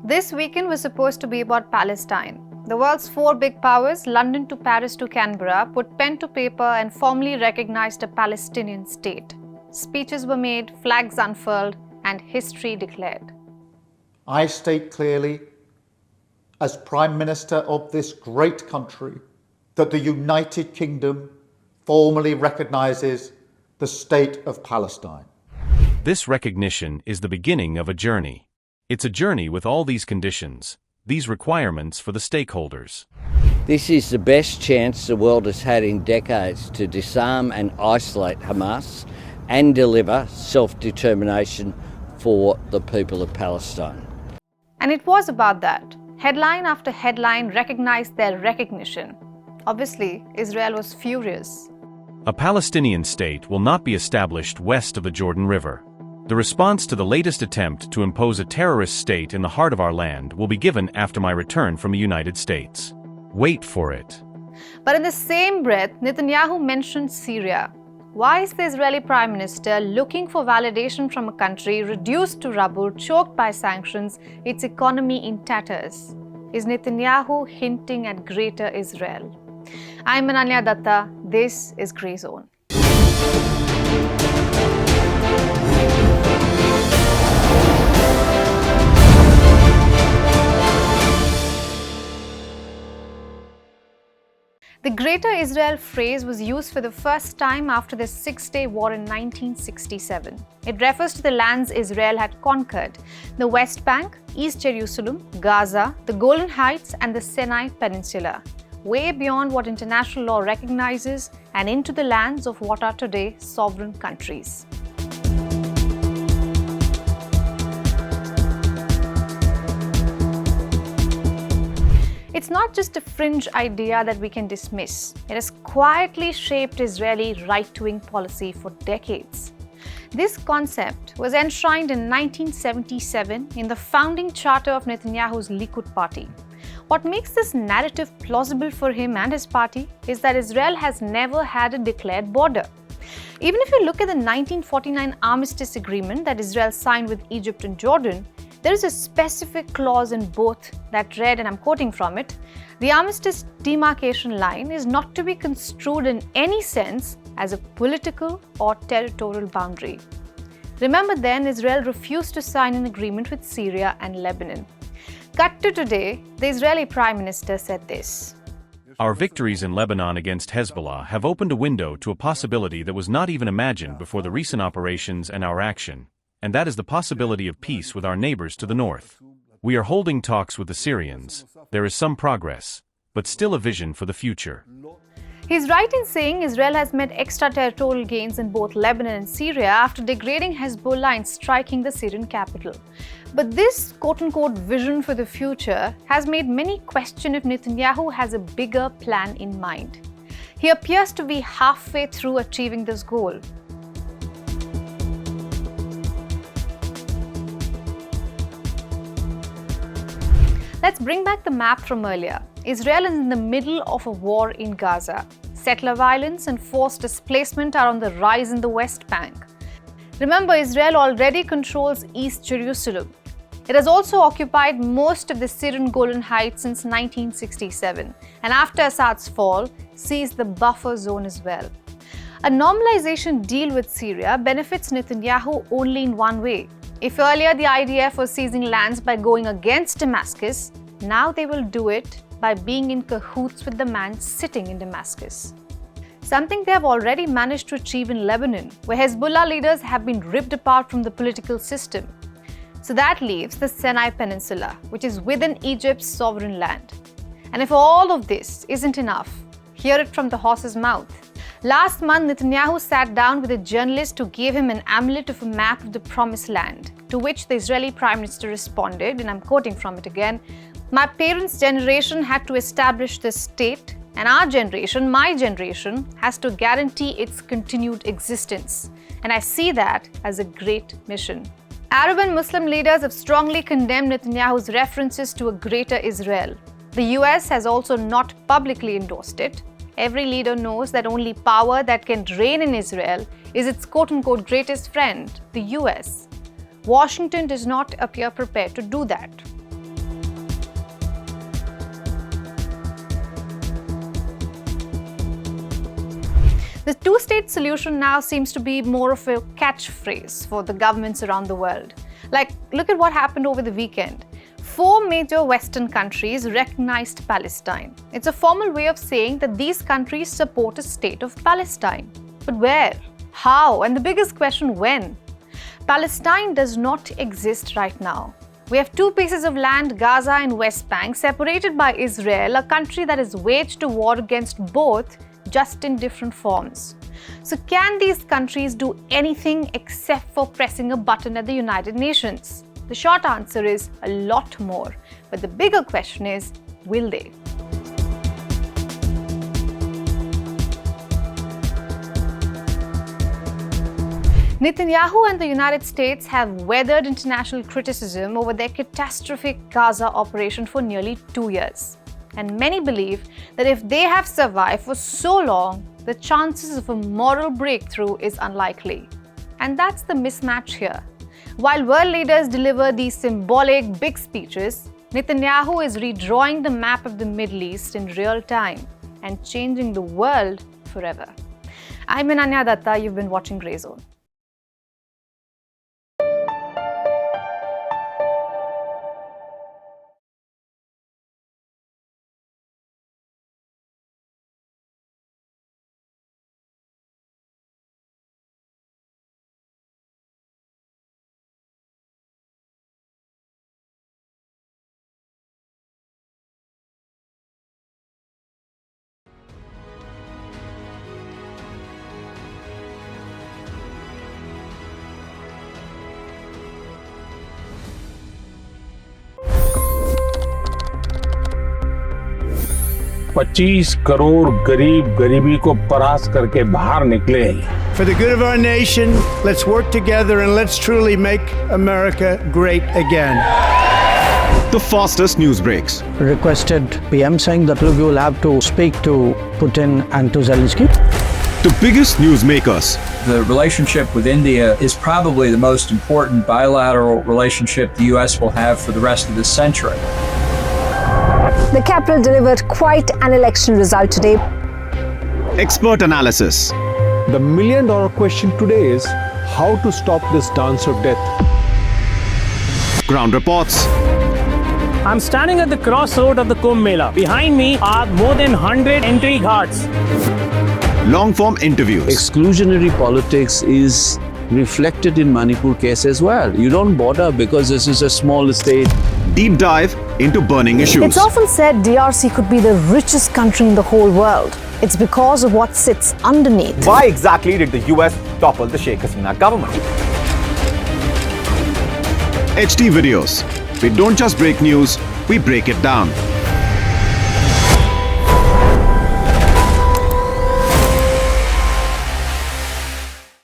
This weekend was supposed to be about Palestine. The world's four big powers, London to Paris to Canberra, put pen to paper and formally recognized a Palestinian state. Speeches were made, flags unfurled, and history declared. I state clearly, as Prime Minister of this great country, that the United Kingdom formally recognises the State of Palestine. This recognition is the beginning of a journey. It's a journey with all these conditions, these requirements for the stakeholders. This is the best chance the world has had in decades to disarm and isolate Hamas and deliver self-determination for the people of Palestine. And it was about that. Headline after headline recognized their recognition. Obviously, Israel was furious. A Palestinian state will not be established west of the Jordan River. The response to the latest attempt to impose a terrorist state in the heart of our land will be given after my return from the United States. Wait for it. But in the same breath, Netanyahu mentioned Syria. Why is the Israeli Prime Minister looking for validation from a country reduced to rubble, choked by sanctions, its economy in tatters? Is Netanyahu hinting at greater Israel? I'm Ananya Dutta. This is Grey Zone. The Greater Israel phrase was used for the first time after the Six-Day War in 1967. It refers to the lands Israel had conquered: the West Bank, East Jerusalem, Gaza, the Golan Heights, and the Sinai Peninsula, way beyond what international law recognizes and into the lands of what are today sovereign countries. It's not just a fringe idea that we can dismiss. It has quietly shaped Israeli right-wing policy for decades. This concept was enshrined in 1977 in the founding charter of Netanyahu's Likud party. What makes this narrative plausible for him and his party is that Israel has never had a declared border. Even if you look at the 1949 armistice agreement that Israel signed with Egypt and Jordan, there is a specific clause in both that read, and I'm quoting from it, "The armistice demarcation line is not to be construed in any sense as a political or territorial boundary." Remember then, Israel refused to sign an agreement with Syria and Lebanon. Cut to today, the Israeli Prime Minister said this: Our victories in Lebanon against Hezbollah have opened a window to a possibility that was not even imagined before the recent operations and our action, and that is the possibility of peace with our neighbors to the north. We are holding talks with the Syrians. There is some progress, but still a vision for the future. He's right in saying Israel has made extraterritorial gains in both Lebanon and Syria after degrading Hezbollah and striking the Syrian capital. But this quote-unquote vision for the future has made many question if Netanyahu has a bigger plan in mind. He appears to be halfway through achieving this goal. Let's bring back the map from earlier. Israel is in the middle of a war in Gaza. Settler violence and forced displacement are on the rise in the West Bank. Remember, Israel already controls East Jerusalem. It has also occupied most of the Syrian Golan Heights since 1967, and after Assad's fall, seized the buffer zone as well. A normalization deal with Syria benefits Netanyahu only in one way. If earlier the IDF was seizing lands by going against Damascus, now they will do it by being in cahoots with the man sitting in Damascus. Something they have already managed to achieve in Lebanon, where Hezbollah leaders have been ripped apart from the political system. So that leaves the Sinai Peninsula, which is within Egypt's sovereign land. And if all of this isn't enough, hear it from the horse's mouth. Last month, Netanyahu sat down with a journalist who gave him an amulet of a map of the Promised Land, to which the Israeli Prime Minister responded, and I'm quoting from it again, "My parents' generation had to establish this state, and our generation, my generation, has to guarantee its continued existence. And I see that as a great mission." Arab and Muslim leaders have strongly condemned Netanyahu's references to a greater Israel. The US has also not publicly endorsed it. Every leader knows that only power that can reign in Israel is its quote-unquote greatest friend, the US. Washington does not appear prepared to do that. The two-state solution now seems to be more of a catchphrase for the governments around the world. Like, look at what happened over the weekend. 4 major Western countries recognized Palestine. It's a formal way of saying that these countries support a state of Palestine. But where? How? And the biggest question, when? Palestine does not exist right now. We have 2 pieces of land, Gaza and West Bank, separated by Israel, a country that has waged a war against both, just in different forms. So can these countries do anything except for pressing a button at the United Nations? The short answer is a lot more. But the bigger question is, will they? Netanyahu and the United States have weathered international criticism over their catastrophic Gaza operation for nearly 2 years. And many believe that if they have survived for so long, the chances of a moral breakthrough is unlikely. And that's the mismatch here. While world leaders deliver these symbolic big speeches, Netanyahu is redrawing the map of the Middle East in real time and changing the world forever. I'm Ananya Dutta. You've been watching Grey Zone. $25 crore गरीब गरीबी को परास्त करके बाहर निकले। For the good of our nation, let's work together and let's truly make America great again. The fastest news breaks. Requested PM saying that look, you will have to speak to Putin and to Zelensky. The biggest news makers. The relationship with India is probably the most important bilateral relationship the US will have for the rest of this century. The capital delivered quite an election result today. Expert analysis. The million-dollar question today is how to stop this dance of death. Ground reports. I'm standing at the crossroad of the Kumbh Mela. Behind me are more than 100 entry ghats. Long-form interviews. Exclusionary politics is reflected in Manipur case as well. You don't bother because this is a small state. Deep dive into burning issues. It's often said DRC could be the richest country in the whole world. It's because of what sits underneath. Why exactly did the US topple the Sheikh Hasina government? HT videos. We don't just break news, we break it down.